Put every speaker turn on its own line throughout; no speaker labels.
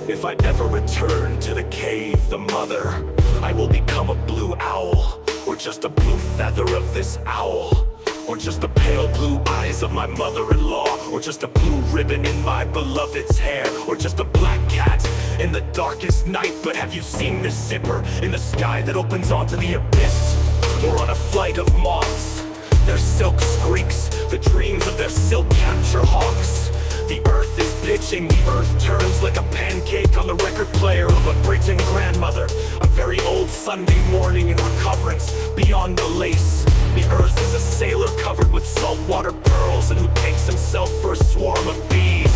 If I ever return to the cave, the mother, I will become a blue owl, or just a blue feather of this owl, or just the pale blue eyes of my mother-in-law, or just a blue ribbon in my beloved's hair, or just a black cat in the darkest night. But have you seen this zipper in the sky that opens onto the abyss? Or on a flight of moths, their silk squeaks, the dreams of their silk capture hawks. The earth is pitching, the earth turns like a pancake on the record player of a Britain grandmother. A very old Sunday morning in recovering beyond the lace. The earth is a sailor covered with saltwater pearls and who takes himself for a swarm of bees.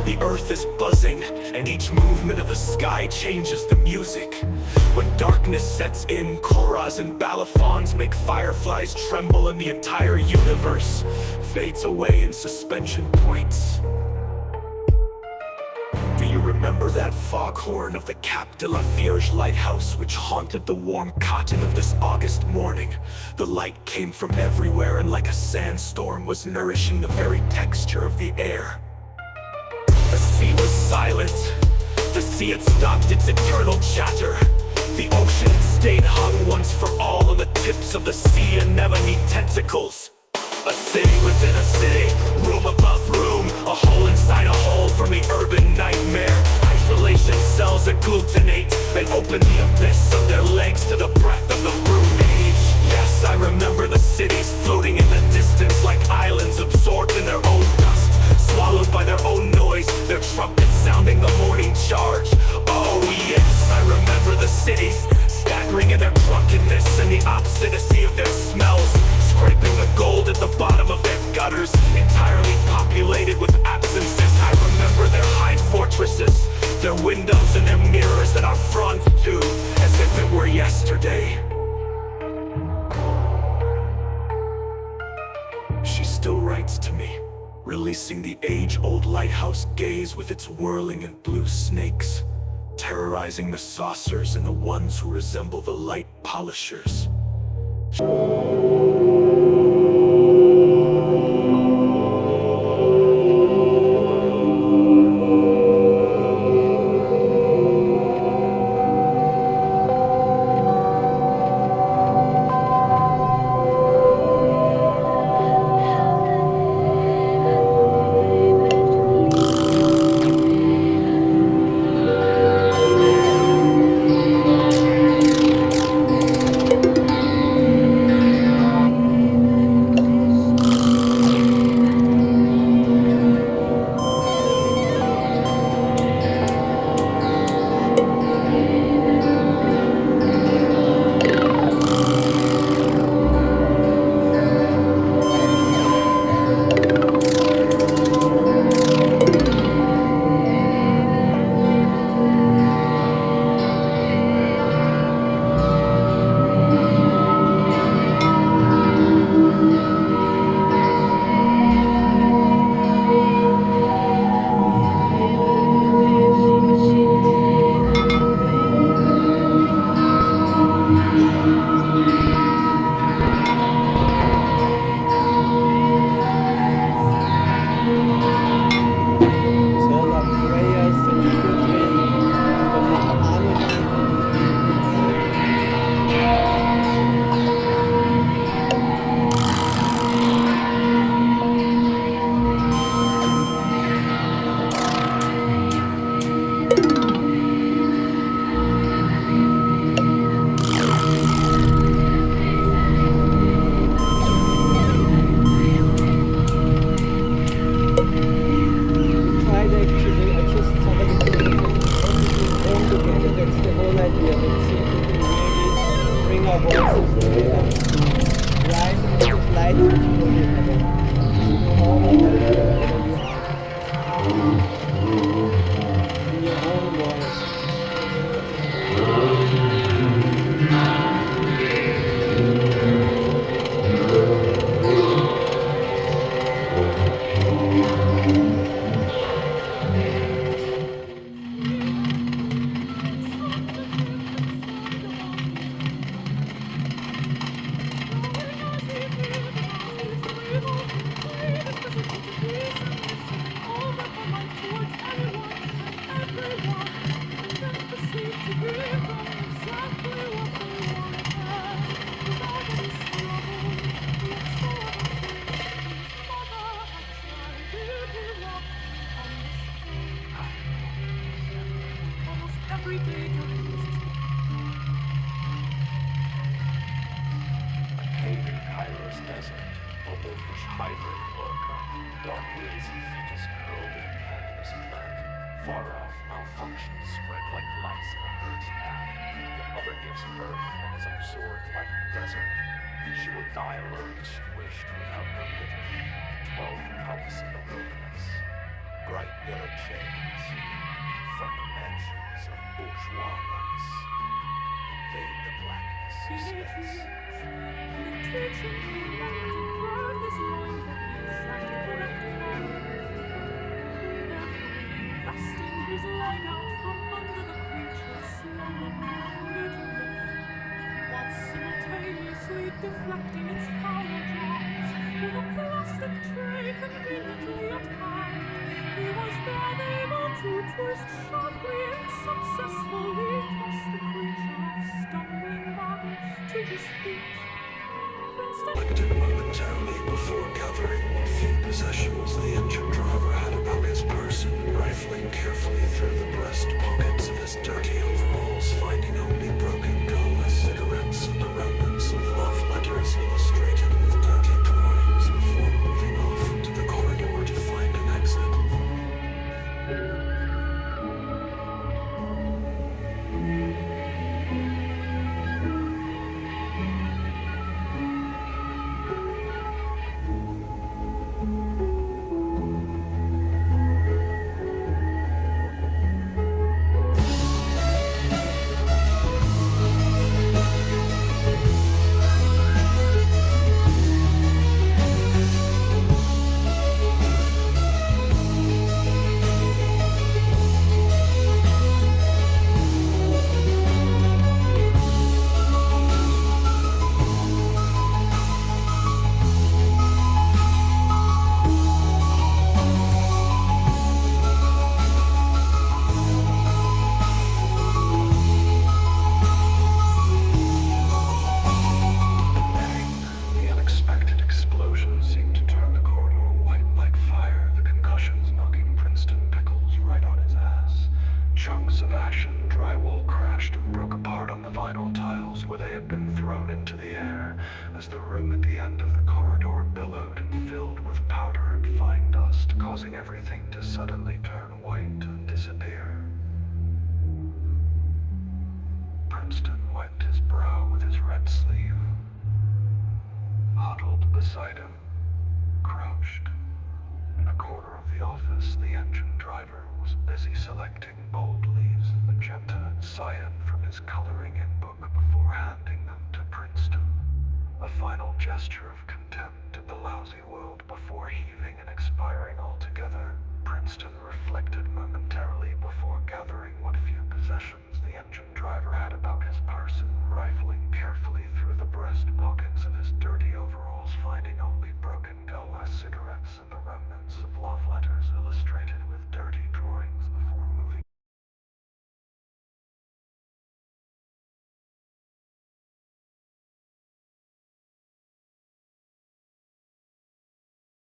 The earth is buzzing, and each movement of the sky changes the music. When darkness sets in, koras and balafons make fireflies tremble, and the entire universe fades away in suspension points. Do you remember that foghorn of the Cap de la Vierge lighthouse which haunted the warm cotton of this August morning? The light came from everywhere, and like a sandstorm was nourishing the very texture of the air. The sea was silent. The sea had stopped its eternal chatter. The ocean stayed hung once for all on the tips of the sea anemone tentacles. A city within a city, room above room, a hole inside a hole from the urban nightmare. Isolation cells agglutinate and open the abyss of their legs to the breath of the room age. Yes, I remember the cities floating in the distance like islands absorbed in their own dust, swallowed by their own noise, their trumpets sounding the morning charge. Oh yes, I remember the cities, staggering in their drunkenness and the obstinacy of their smells, scraping the gold at the bottom of their gutters, entirely populated with absences. I remember their high fortresses, their windows and their mirrors that are front too, as if it were yesterday. She still writes to me, releasing the age-old lighthouse gaze with its whirling and blue snakes, terrorizing the saucers and the ones who resemble the light polishers.
dark lazy fetus curled in an endless blur. Far off, malfunctions spread like lice in a herd's path. The mother gives birth and is absorbed like desert. She will die alone as she wished without her litter. 12 pups in the wilderness. Bright yellow chains from the mansions of bourgeois lights invade the blackness of space.
The teaching came back to burn his loins of youth and correct parents. Therefore, wresting his leg out from under the creature's slow-rounded wrist, while simultaneously deflecting its foul jaws with a plastic tray conveniently at hand. He was then able to twist sharply and successfully toss the creature stumbling back to his feet.
Collected momentarily before gathering what few possessions the engine driver had about his person, rifling carefully through the breast pockets of his dirty overalls, finding only broken cola cigarettes and the remnants of love letters illustrated with dirty drawings before moving off into the corridor to find an exit. As the room at the end of the corridor billowed and filled with powder and fine dust, causing everything to suddenly turn white and disappear. Princeton wiped his brow with his red sleeve. Huddled beside him, crouched, in a corner of the office, the engine driver was busy selecting bold leaves of magenta and cyan from his coloring-in book before handing them to Princeton. A final gesture of contempt at the lousy world before